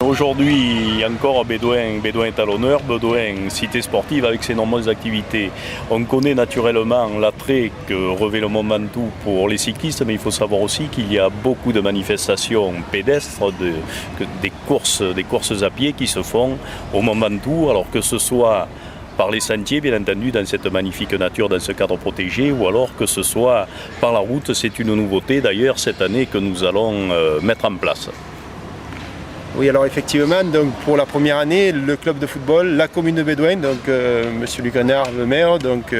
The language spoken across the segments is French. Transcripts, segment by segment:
Aujourd'hui encore, Bédouin est à l'honneur, Bédouin, cité sportive avec ses nombreuses activités. On connaît naturellement l'attrait que revêt le Mont Ventoux pour les cyclistes, mais il faut savoir aussi qu'il y a beaucoup de manifestations pédestres, des courses à pied qui se font au Mont Ventoux, alors que ce soit par les sentiers, bien entendu, dans cette magnifique nature, dans ce cadre protégé, ou alors que ce soit par la route. C'est une nouveauté d'ailleurs cette année que nous allons mettre en place. Oui, alors effectivement, donc pour la première année, le club de football, la commune de Bédouin, donc Monsieur Luc Renard, le maire, donc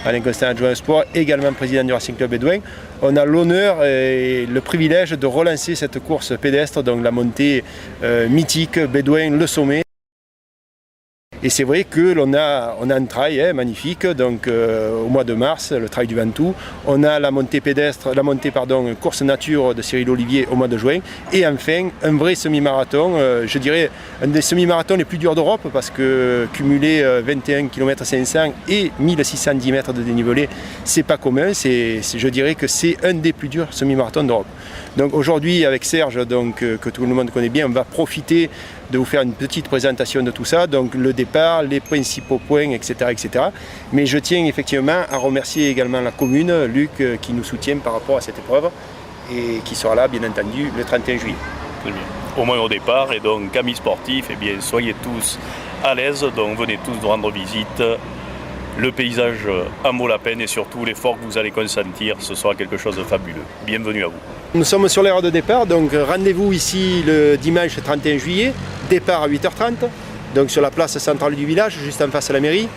Alain Constant, adjoint au sport, également président du Racing Club Bédouin, on a l'honneur et le privilège de relancer cette course pédestre, donc la montée mythique Bédouin, le sommet. Et c'est vrai que l'on a un trail magnifique, donc au mois de mars, le trail du Ventoux. On a la montée course nature de Cyril Olivier au mois de juin. Et enfin, un vrai semi-marathon, je dirais un des semi-marathons les plus durs d'Europe, parce que cumuler 21 km 500 et 1610 mètres de dénivelé, c'est pas commun. Je dirais que c'est un des plus durs semi-marathons d'Europe. Donc aujourd'hui, avec Serge, donc, que tout le monde connaît bien, on va profiter de vous faire une petite présentation de tout ça, donc le départ, les principaux points, etc., etc. Mais je tiens effectivement à remercier également la commune, Luc, qui nous soutient par rapport à cette épreuve et qui sera là, bien entendu, le 31 juillet. Très bien. Au moins au départ, et donc amis sportifs, eh bien, soyez tous à l'aise, donc venez tous nous rendre visite. Le paysage en vaut la peine et surtout l'effort que vous allez consentir, ce sera quelque chose de fabuleux. Bienvenue à vous. Nous sommes sur l'heure de départ, donc rendez-vous ici le dimanche 31 juillet, départ à 8h30, donc sur la place centrale du village, juste en face à la mairie.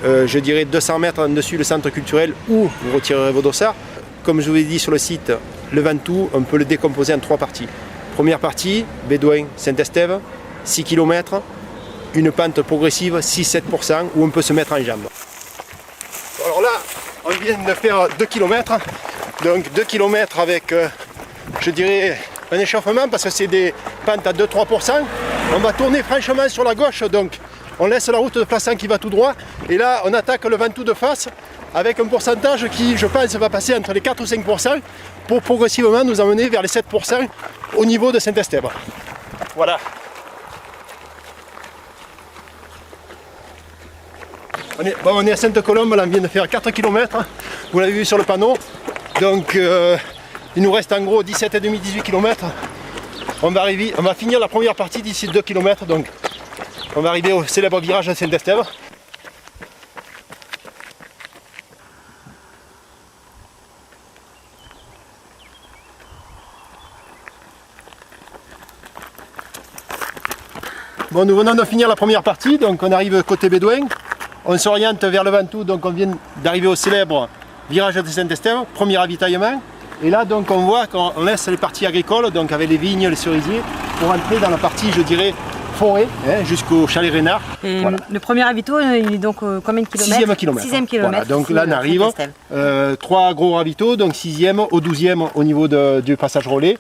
Je dirais 200 mètres en dessus le centre culturel où vous retirerez vos dossards. Comme je vous l'ai dit sur le site, le Ventoux, on peut le décomposer en 3 parties. Première partie, Bédouin, Saint-Estève, 6 km, une pente progressive, 6-7%, où on peut se mettre en jambes. Alors là, on vient de faire 2 km, donc 2 km avec, je dirais, un échauffement parce que c'est des pentes à 2-3%. On va tourner franchement sur la gauche, donc on laisse la route de Plassans qui va tout droit. Et là, on attaque le Ventoux de face avec un pourcentage qui, je pense, va passer entre les 4 ou 5% pour progressivement nous emmener vers les 7% au niveau de Saint-Estève. Voilà. On est à Sainte-Colombe, là on vient de faire 4 km, vous l'avez vu sur le panneau. Donc il nous reste en gros 17,5-18 km. On va finir la première partie d'ici 2 km, donc on va arriver au célèbre virage de Saint-Estève. Bon, nous venons de finir la première partie, donc on arrive côté Bédouin. On s'oriente vers le Ventoux, donc on vient d'arriver au célèbre virage de Saint-Estève, premier ravitaillement. Et là donc on voit qu'on laisse les parties agricoles, donc avec les vignes, les cerisiers, pour entrer dans la partie, je dirais, forêt, jusqu'au chalet Renard. Et voilà. Le premier ravito, il est donc combien de kilomètres? 6e kilomètre. 6e kilomètre. Voilà, donc là on arrive, 3 gros ravitaux, donc 6e, au 12e au niveau du passage relais,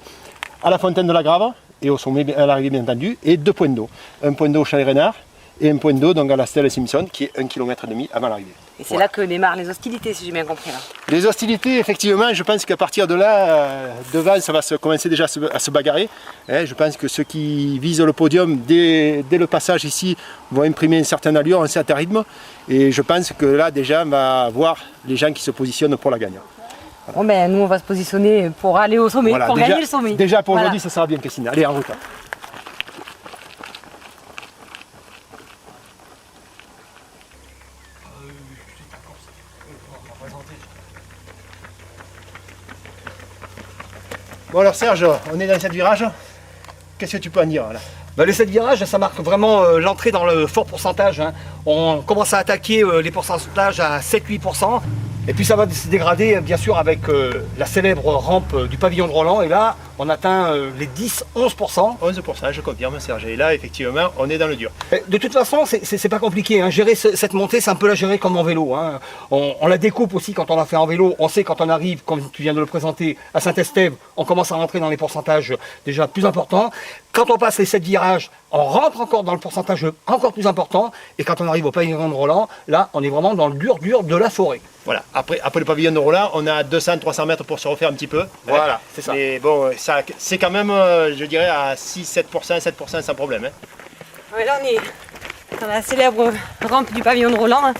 à la fontaine de la Grave, et au sommet à l'arrivée bien entendu, et 2 points d'eau. Un point d'eau au chalet Renard, et un point d'eau donc à la Stella Simpson qui est 1,5 km avant l'arrivée. Et c'est là que démarrent les hostilités, si j'ai bien compris. Là. Les hostilités, effectivement, je pense qu'à partir de là, devant, ça va commencer déjà à se bagarrer. Je pense que ceux qui visent le podium dès le passage ici vont imprimer une certaine allure, un certain rythme. Et je pense que là, déjà, on va voir les gens qui se positionnent pour la gagne. Voilà. Bon, ben, nous, on va se positionner pour aller au sommet, voilà, pour gagner le sommet. Déjà pour aujourd'hui, ça sera bien, Christine. Allez, en route. Bon alors Serge, on est dans le 7 virage. Qu'est-ce que tu peux en dire là? Le 7 virage, ça marque vraiment l'entrée dans le fort pourcentage. On commence à attaquer les pourcentages à 7-8%. Et puis ça va se dégrader bien sûr avec la célèbre rampe du pavillon de Roland. Et là, on atteint les 10-11%. 11%, je confirme Serge. Et là, effectivement, on est dans le dur. De toute façon, c'est pas compliqué. Gérer cette montée, c'est un peu la gérer comme en vélo. On la découpe aussi quand on la fait en vélo. On sait quand on arrive, comme tu viens de le présenter, à Saint-Estève, on commence à rentrer dans les pourcentages déjà plus importants. Quand on passe les 7 virages, on rentre encore dans le pourcentage encore plus important. Et quand on arrive au pavillon de Roland, là, on est vraiment dans le dur de la forêt. Voilà. Après le pavillon de Roland, on a 200-300 mètres pour se refaire un petit peu. Voilà, c'est ça. Mais bon, ça, c'est quand même, je dirais, à 6-7%, 7% sans problème. Hein. Ouais, là, on est dans la célèbre rampe du pavillon de Roland. Hein.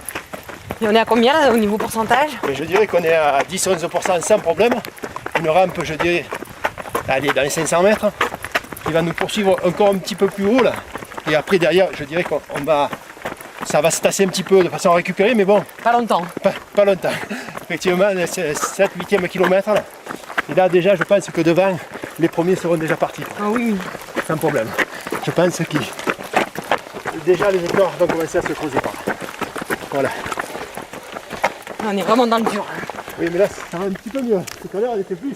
Et on est à combien là, au niveau pourcentage? Mais je dirais qu'on est à 10-11% sans problème. Une rampe, je dirais, allez, dans les 500 mètres. Il va nous poursuivre encore un petit peu plus haut là. Et après derrière, je dirais qu'on va, ça va se tasser un petit peu de façon à récupérer, mais bon. Pas longtemps. Pas longtemps. Effectivement, 7-8e kilomètre là. Et là déjà, je pense que devant, les premiers seront déjà partis. Ah oui, oui. Sans problème. Je pense que déjà les éclairs vont commencer à se creuser par là. Voilà. On est vraiment dans le dur. Hein. Oui, mais là, ça va un petit peu mieux. Tout à l'heure, elle était plus.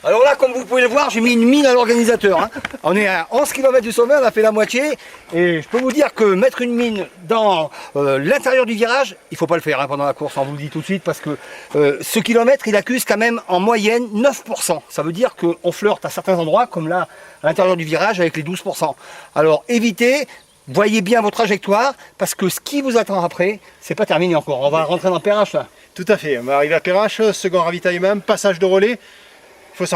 Alors là, comme vous pouvez le voir, j'ai mis une mine à l'organisateur. Hein. On est à 11 km du sommet, on a fait la moitié. Et je peux vous dire que mettre une mine dans l'intérieur du virage, il ne faut pas le faire hein, pendant la course, on vous le dit tout de suite, parce que ce kilomètre, il accuse quand même en moyenne 9%. Ça veut dire qu'on flirte à certains endroits, comme là, à l'intérieur du virage, avec les 12%. Alors évitez, voyez bien vos trajectoires, parce que ce qui vous attend après, c'est pas terminé encore. On va rentrer dans Perrache là. Tout à fait. On va arriver à Perrache, second ravitaillement, passage de relais. Il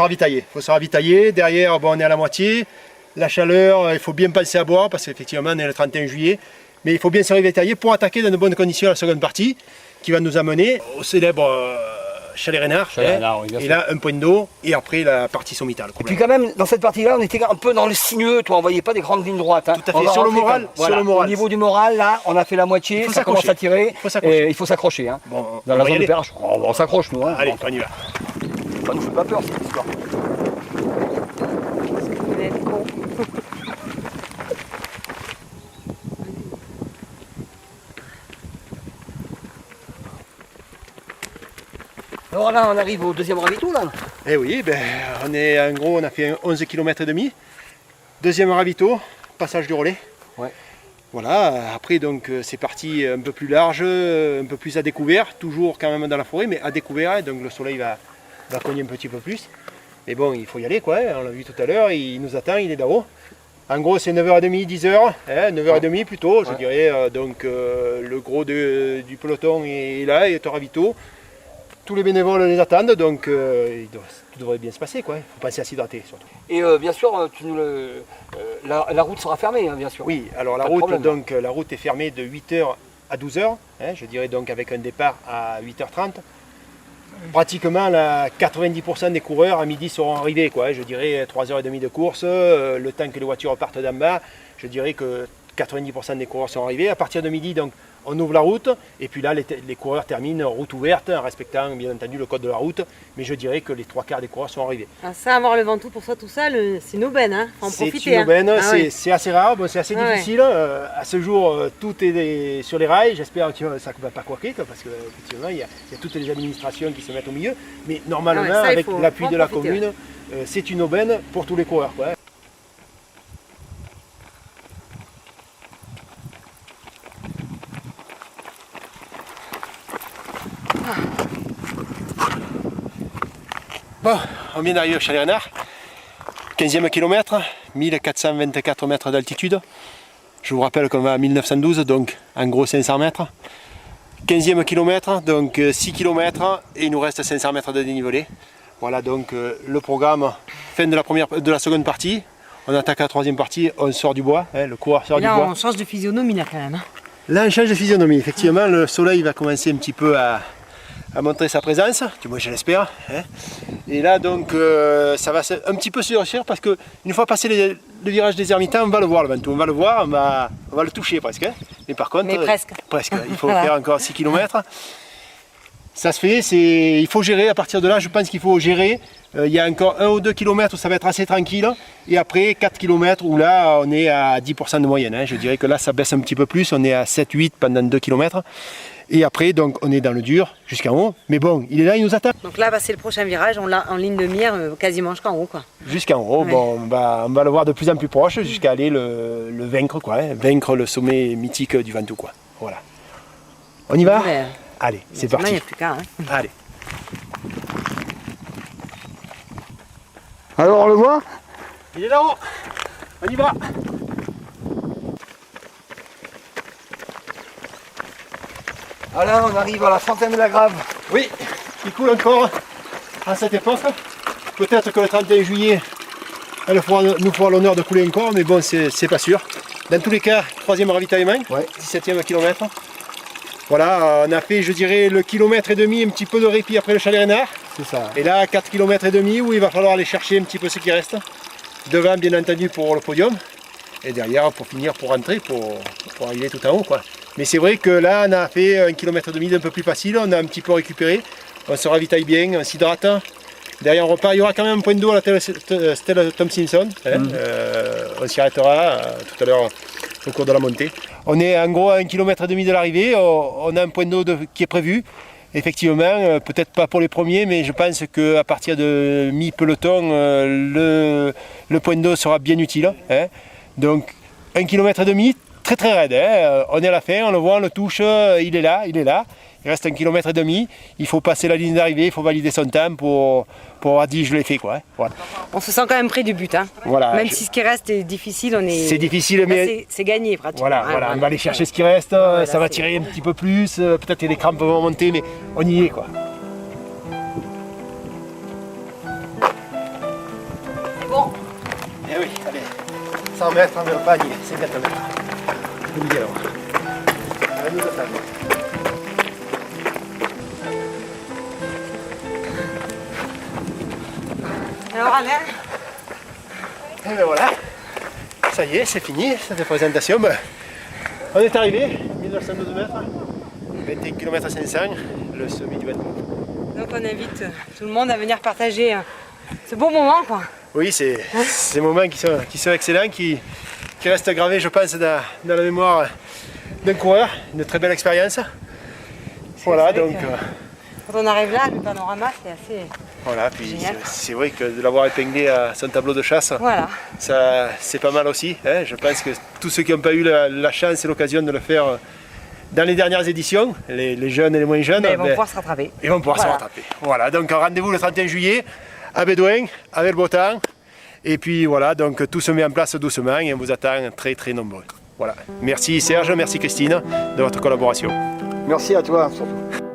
faut se ravitailler. Derrière, bon, on est à la moitié. La chaleur, il faut bien penser à boire parce qu'effectivement, on est le 31 juillet. Mais il faut bien se ravitailler pour attaquer dans de bonnes conditions la seconde partie qui va nous amener au célèbre Chalet-Reynard. Oui, et là, un point d'eau et après la partie sommitale. Et puis quand même, dans cette partie-là, on était un peu dans le sinueux. Toi, on voyait pas des grandes lignes droites. Hein. Tout à fait. Sur le moral, voilà. Au niveau du moral, là, on a fait la moitié. Ça commence à tirer. Il faut s'accrocher. Hein. Bon, dans la zone de Perrache, on s'accroche nous. Hein. Allez, on y va. Ça nous fait pas peur cette histoire. Vous êtes con. Alors là, on arrive au deuxième ravito là. Eh oui, ben, en gros, on a fait 11 km et demi. Deuxième ravito, passage du relais. Ouais. Voilà, après donc c'est parti un peu plus large, un peu plus à découvert, toujours quand même dans la forêt, mais à découvert, donc le soleil va cogner un petit peu plus. Mais bon, il faut y aller quoi, on l'a vu tout à l'heure, il nous attend, il est là-haut. En gros c'est 9h30, 10h, 9h30 plutôt, je dirais, donc le gros du peloton est là, il est au ravito. Tous les bénévoles les attendent, donc tout devrait bien se passer quoi, il faut penser à s'hydrater surtout. Et bien sûr, la route sera fermée, hein, bien sûr. Oui, alors la route est fermée de 8h à 12h, je dirais donc avec un départ à 8h30. Pratiquement 90% des coureurs à midi seront arrivés, quoi. Je dirais 3h30 de course, le temps que les voitures partent d'en bas, je dirais que 90% des coureurs sont arrivés. À partir de midi, donc, on ouvre la route, et puis là, les coureurs terminent route ouverte, en respectant bien entendu le code de la route, mais je dirais que les 3/4 des coureurs sont arrivés. Ah, ça, avoir le Ventoux pour ça, tout ça, c'est une aubaine, hein. Faut en profiter. C'est une aubaine, hein. c'est assez rare, bon, c'est assez difficile. À ce jour, tout est sur les rails, j'espère que ça ne va pas couaquer, parce qu'effectivement, il y a toutes les administrations qui se mettent au milieu, mais normalement, ça, avec l'appui de la commune, c'est une aubaine pour tous les coureurs, quoi. Bon, on vient d'arriver au Chalet-Reynard, 15e kilomètre, 1424 mètres d'altitude. Je vous rappelle qu'on va à 1912, donc en gros 500 mètres. 15e kilomètre, donc 6 km et il nous reste 500 mètres de dénivelé. Voilà donc le programme, fin de la seconde partie. On attaque la troisième partie, on sort du bois, le coureur sort du bois. Là, on change de physionomie là quand même. Hein. Là, on change de physionomie, effectivement, le soleil va commencer un petit peu à montrer sa présence, du moins je l'espère. Et là donc ça va un petit peu se durcir parce que une fois passé le virage des Ermitans, on va le voir le Ventoux, on va le voir, on va le toucher presque. Mais par contre, presque. Il faut faire encore 6 km. Ça se fait, il faut gérer à partir de là, je pense qu'il faut gérer. Il y a encore 1 ou 2 km où ça va être assez tranquille. Et après 4 km où là on est à 10% de moyenne. Je dirais que là ça baisse un petit peu plus, on est à 7-8 pendant 2 km. Et après, donc, on est dans le dur jusqu'en haut. Mais bon, il est là, il nous attend. Donc là, c'est le prochain virage, on l'a en ligne de mire quasiment jusqu'en haut, quoi. Jusqu'en haut, ouais. Bon, on va le voir de plus en plus proche jusqu'à aller le vaincre, quoi. Vaincre le sommet mythique du Ventoux, quoi. Voilà. On y va ? Allez, c'est parti. Il n'y a plus qu'à. Hein. Allez. Alors, on le voit ? Il est là-haut. On y va. Alors, on arrive à la Fontaine de la Grave. Oui, il coule encore à cette époque. Peut-être que le 31 juillet, elle nous fera l'honneur de couler encore, mais bon, c'est pas sûr. Dans tous les cas, 3e ravitaillement, Ouais. 17e kilomètre. Voilà, on a fait, je dirais, le kilomètre et demi, un petit peu de répit après le Chalet Renard. C'est ça. Et là, 4 km et demi où il va falloir aller chercher un petit peu ce qui reste. Devant, bien entendu, pour le podium. Et derrière, pour finir, pour rentrer, pour arriver tout en haut, quoi. Mais c'est vrai que là, on a fait 1 km et demi d'un peu plus facile. On a un petit peu récupéré. On se ravitaille bien, on s'hydrate. Derrière, on repart. Il y aura quand même un point d'eau à la Stella Thompson. On s'y arrêtera tout à l'heure au cours de la montée. On est en gros à 1 km et demi de l'arrivée. On a un point d'eau qui est prévu. Effectivement, peut-être pas pour les premiers, mais je pense qu'à partir de mi-peloton, le point d'eau sera bien utile. Hein. Donc 1 km et demi, très très raide. Hein. On est à la fin, on le voit, on le touche, il est là. Il reste 1 km et demi, il faut passer la ligne d'arrivée, il faut valider son temps pour avoir dit je l'ai fait. Quoi. Hein. Voilà. On se sent quand même près du but. Hein. Voilà, même si ce qui reste est difficile, c'est difficile, là, mais c'est gagné pratiquement. voilà, on va aller chercher ce qui reste, ça va tirer un petit peu plus, peut-être que les crampes vont monter, mais on y est quoi. C'est bon. Eh oui, allez, 100 mètres, on ne va pas nier, 50 mètres. C'est nickel alors. On va nous attendre. Alors Alain, Et bien voilà, ça y est, c'est fini, cette présentation. Ben, on est arrivé, 1912 mètres, 21 km 500, le sommet du Ventoux. donc on invite tout le monde à venir partager ce beau moment, quoi. Oui, c'est ces moments qui sont excellents, qui restent gravés, je pense, dans la mémoire d'un coureur, une très belle expérience. Voilà, vrai donc... que quand on arrive là, le panorama, c'est assez... Voilà, puis Génial. c'est vrai que de l'avoir épinglé à son tableau de chasse, Voilà. ça c'est pas mal aussi. Hein. Je pense que tous ceux qui n'ont pas eu la chance et l'occasion de le faire dans les dernières éditions, les jeunes et les moins jeunes, Mais ils vont pouvoir se rattraper. ils vont pouvoir Voilà. se rattraper. Voilà, donc rendez-vous le 31 juillet à Bédouin, avec le beau temps. Et puis voilà, donc tout se met en place doucement et on vous attend très très nombreux. Voilà. Merci Serge, merci Christine de votre collaboration. Merci à toi surtout.